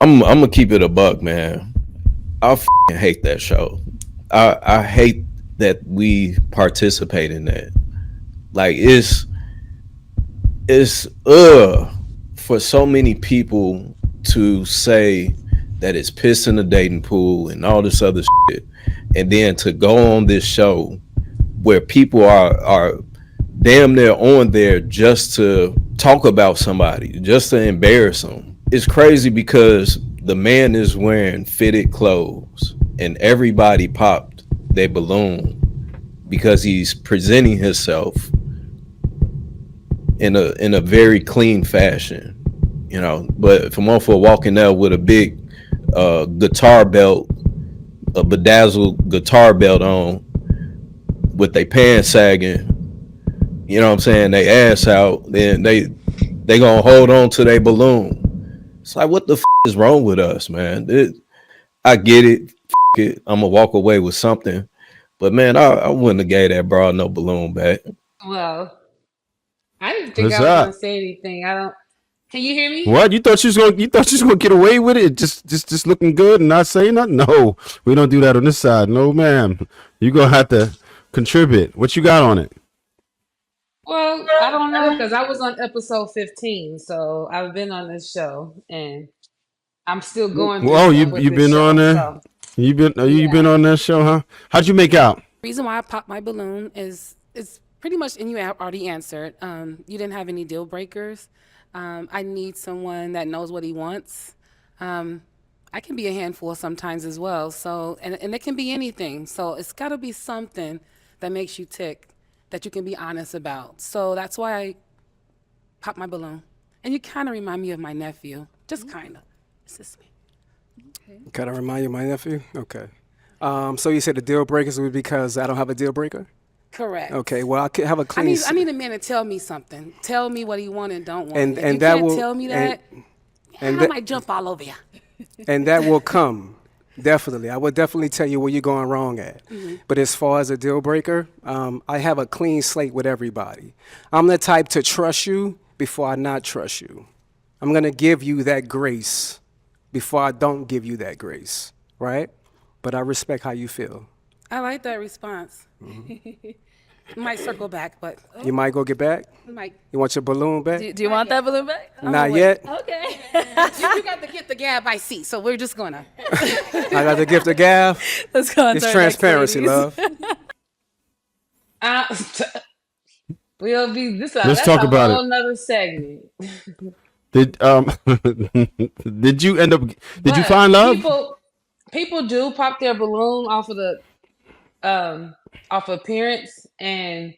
I'm gonna keep it a buck, man. I hate that show. I hate that we participate in that. Like it's for so many people to say that it's piss in the dating pool and all this other shit, and then to go on this show where people are damn near on there just to talk about somebody, just to embarrass them. It's crazy because the man is wearing fitted clothes and everybody popped their balloon because he's presenting himself in a very clean fashion, you know. But for one for walking out with a big guitar belt, a bedazzled guitar belt on, with their pants sagging, you know what I'm saying, they ass out, then they gonna hold on to their balloon. It's like, what the is wrong with us, man? I get it, it. I'm gonna walk away with something, but man, I wouldn't have gave that broad no balloon back. Well, I didn't think What's I was gonna up? say anything. I don't. Can you hear me? What you thought she was gonna get away with it? Just looking good and not saying nothing? No, we don't do that on this side. No, ma'am. You gonna have to contribute. What you got on it? Well, I don't know because I was on episode 15, so I've been on this show and I'm still going through Whoa, stuff with you this been on show. there? So You been yeah. on that show, huh? How'd you make out? Reason why I popped my balloon is pretty much, and you already answered. You didn't have any deal breakers. I need someone that knows what he wants. Um, I can be a handful sometimes as well. So, and it can be anything. So it's got to be something that makes you tick, that you can be honest about. So that's why I popped my balloon. And you kind of remind me of my nephew, just kind of. It's just me. Kind of remind you of my nephew? Okay. So you said the deal breakers would be because I don't have a deal breaker? Correct. Okay, well, I could have a I clean need I need a man to tell me something. Tell me what he want and don't want. and If you and that can't will tell me and that, and I that might jump all over you. and that will come. Definitely. I would definitely tell you where you're going wrong at. But as far as a deal breaker, I have a clean slate with everybody. I'm the type to trust you before I not trust you. I'm going to give you that grace before I don't give you that grace, right? But I respect how you feel. I like that response. Might circle back, but You might go get back? we might. You want your balloon back? Do you want that balloon back? Not wait. yet. Okay. You got to get the gab I see, so we're just gonna. I got the gift of gab. Let's go on It's to our next transparency, ladies. love. Uh, we'll be this. Let's That's talk a about whole it. nother segment. Did did you end up? Did you But find love? people do pop their balloon off of the off appearance, and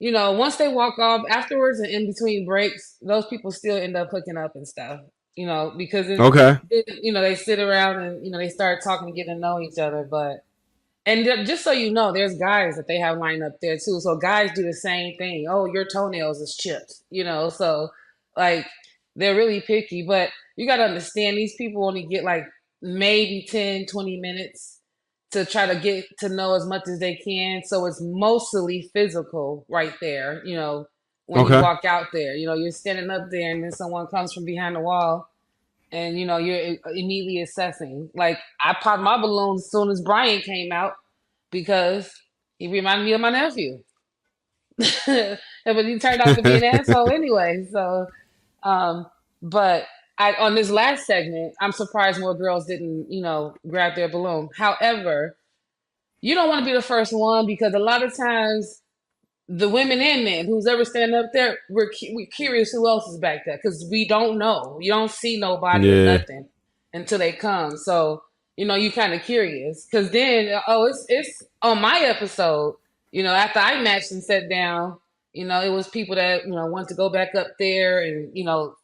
once they walk off afterwards and in between breaks, those people still end up hooking up and stuff. Because Okay. they sit around and they start talking and getting to know each other. But and just so you know, there's guys that they have lined up there too. So guys do the same thing. Oh, your toenails is chipped. So like they're really picky. But you got to understand, these people only get like maybe 10, 20 minutes to try to get to know as much as they can. So it's mostly physical right there, when you Okay. walk out there. You're standing up there and then someone comes from behind the wall and you're immediately assessing. Like I popped my balloon as soon as Brian came out because he reminded me of my nephew. But he turned out to be an asshole anyway. So um, but on this last segment, I'm surprised more girls didn't, grab their balloon. However, you don't want to be the first one because a lot of times the women and men who's ever standing up there, we're curious who else is back there because we don't know. You don't see nobody or Yeah. nothing until they come. So you kind of curious because then it's on my episode. After I matched and sat down, it was people that wanted to go back up there and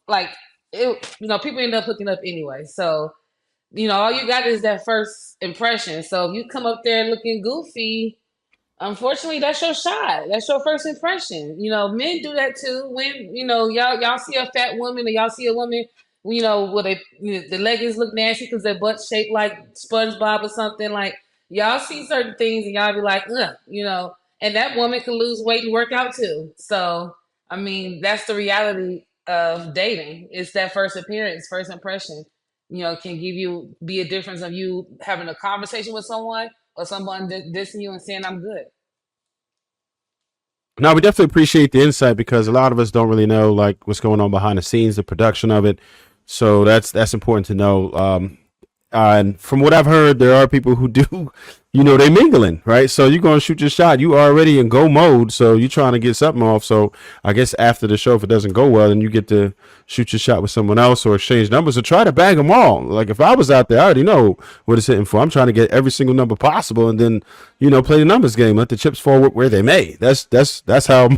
like it. People end up hooking up anyway. So all you got is that first impression. So if you come up there looking goofy, unfortunately, that's your shot. That's your first impression. Men do that too. When y'all see a fat woman or y'all see a woman, where the leggings look nasty because their butt shaped like SpongeBob or something. Like y'all see certain things and y'all be like, ugh, and that woman can lose weight and work out too. So I mean, that's the reality of dating. It's that first appearance, first impression. can be a difference of you having a conversation with someone or someone dissing you and saying I'm good. Now we definitely appreciate the insight because a lot of us don't really know like what's going on behind the scenes, the production of it. So that's important to know. And from what I've heard, there are people who do, they mingling, right? So you're going to shoot your shot. You already in go mode, so you're trying to get something off. So I guess after the show, if it doesn't go well, then you get to shoot your shot with someone else or exchange numbers or try to bag them all. Like if I was out there, I already know what it's hitting for. I'm trying to get every single number possible and then, play the numbers game. Let the chips fall where they may. That's how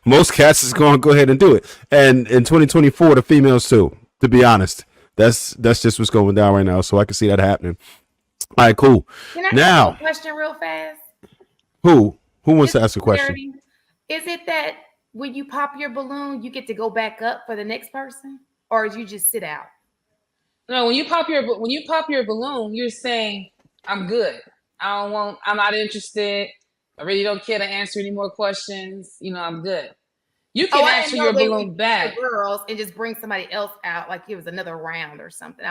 most cats is going to go ahead and do it. And in 2024, the females too, to be honest. That's just what's going down right now. So I can see that happening. All right, cool. Can I now, ask a question real fast? Who wants to ask a question? Is it that when you pop your balloon, you get to go back up for the next person, or do you just sit out? No, when you pop your balloon, you're saying I'm good. I'm not interested. I really don't care to answer any more questions. I'm good. You can answer your balloon back. Girls and just bring somebody else out, like it was another round or something.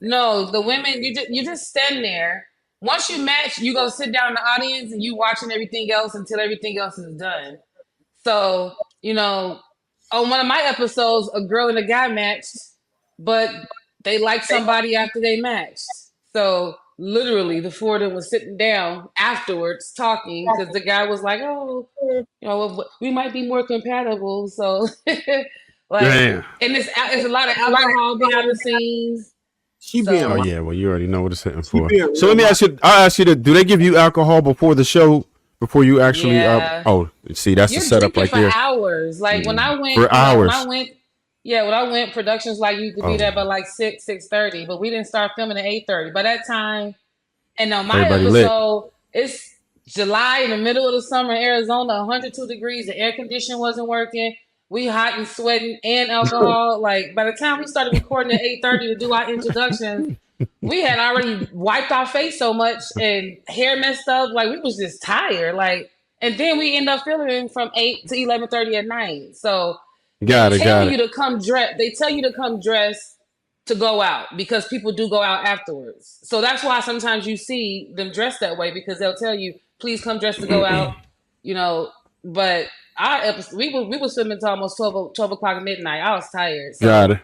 No, the women, you just stand there. Once you match, you go sit down in the audience and you watching everything else until everything else is done. So, on one of my episodes, a girl and a guy matched, but they liked somebody after they matched. So literally the four of them was sitting down afterwards talking because the guy was like, oh, we might be more compatible. So and it's a lot of alcohol behind the scenes. Oh yeah, well you already know what it's hitting for. So let me ask you, I'll ask you do they give you alcohol before the show? Before you actually see, that's the setup right there. For hours. Like when I went for hours. When I went, productions like you could be there by like 6:30, but we didn't start filming at 8:30. By that time, and on my episode, it's July in the middle of the summer in Arizona, 102 degrees, the air conditioning wasn't working. We hot and sweating and alcohol. Like by the time we started recording at 8:30 to do our introductions, we had already wiped our face so much and hair messed up. Like we was just tired. Like, and then we end up filming from 8 to 11:30 at night. So They tell you to come dress to go out because people do go out afterwards. So that's why sometimes you see them dressed that way because they'll tell you, please come dressed to go out, but our episode, we was filming until almost 12 o'clock midnight. I was tired. So, got it.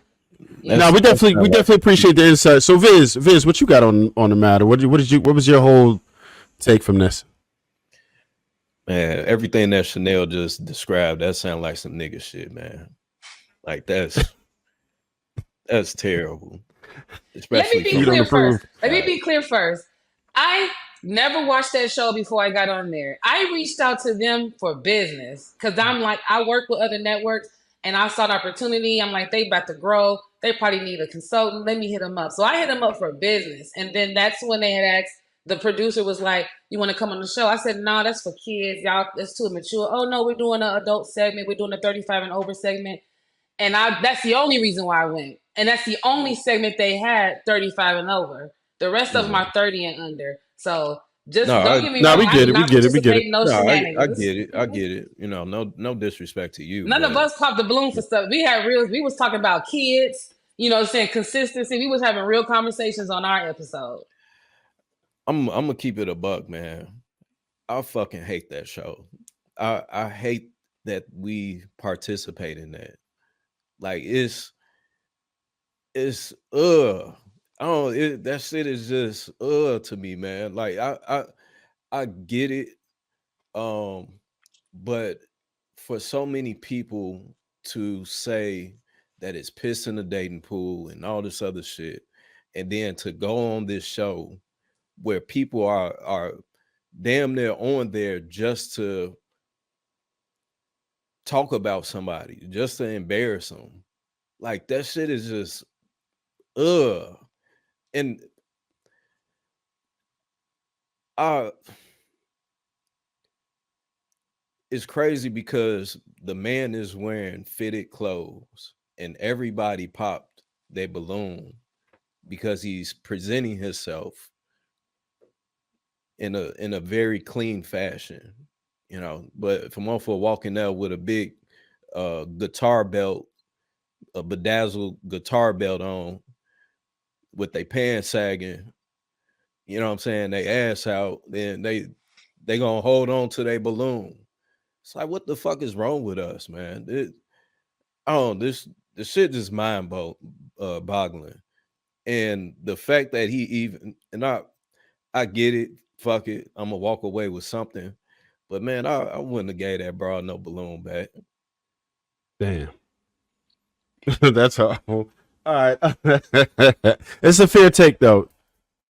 No, we definitely appreciate the insight. So Viz, what you got on the matter? What was your whole take from this? Man, everything that Chanel just described, that sounds like some nigga shit, man. Like that's terrible. Let me be clear first. I never watched that show before I got on there. I reached out to them for business because I'm like, I work with other networks and I saw an opportunity. I'm like, they about to grow. They probably need a consultant. Let me hit them up. So I hit them up for business. And then that's when they had asked, the producer was like, you want to come on the show? I said, no, that's for kids. Y'all, that's too mature. Oh, no, we're doing an adult segment. We're doing a 35 and over segment. And that's the only reason why I went. And that's the only segment they had 35 and over. The rest of them are 30 and under. So don't get me wrong. We get it. No shenanigans. I get it. No disrespect to you. None of us popped the balloon for stuff. We was talking about kids, saying consistency. We was having real conversations on our episode. I'm gonna keep it a buck, man. I fucking hate that show. I hate that we participate in that. Like that shit is just to me, man. Like I get it. But for so many people to say that it's piss in the dating pool and all this other shit, and then to go on this show where people are damn near on there just to talk about somebody, just to embarrass them. Like that shit is just and it's crazy because the man is wearing fitted clothes and everybody popped their balloon because he's presenting himself in a very clean fashion, but for walking out with a big guitar belt, a bedazzled guitar belt on, with their pants sagging, you know what I'm saying, they ass out, then they gonna hold on to their balloon. It's like, what the fuck is wrong with us, man? The shit is boggling. And the fact that he even, and I get it, fuck it, I'm gonna walk away with something. But man, I wouldn't have gave that bro no balloon back. Damn. That's awful. All right. It's a fair take though.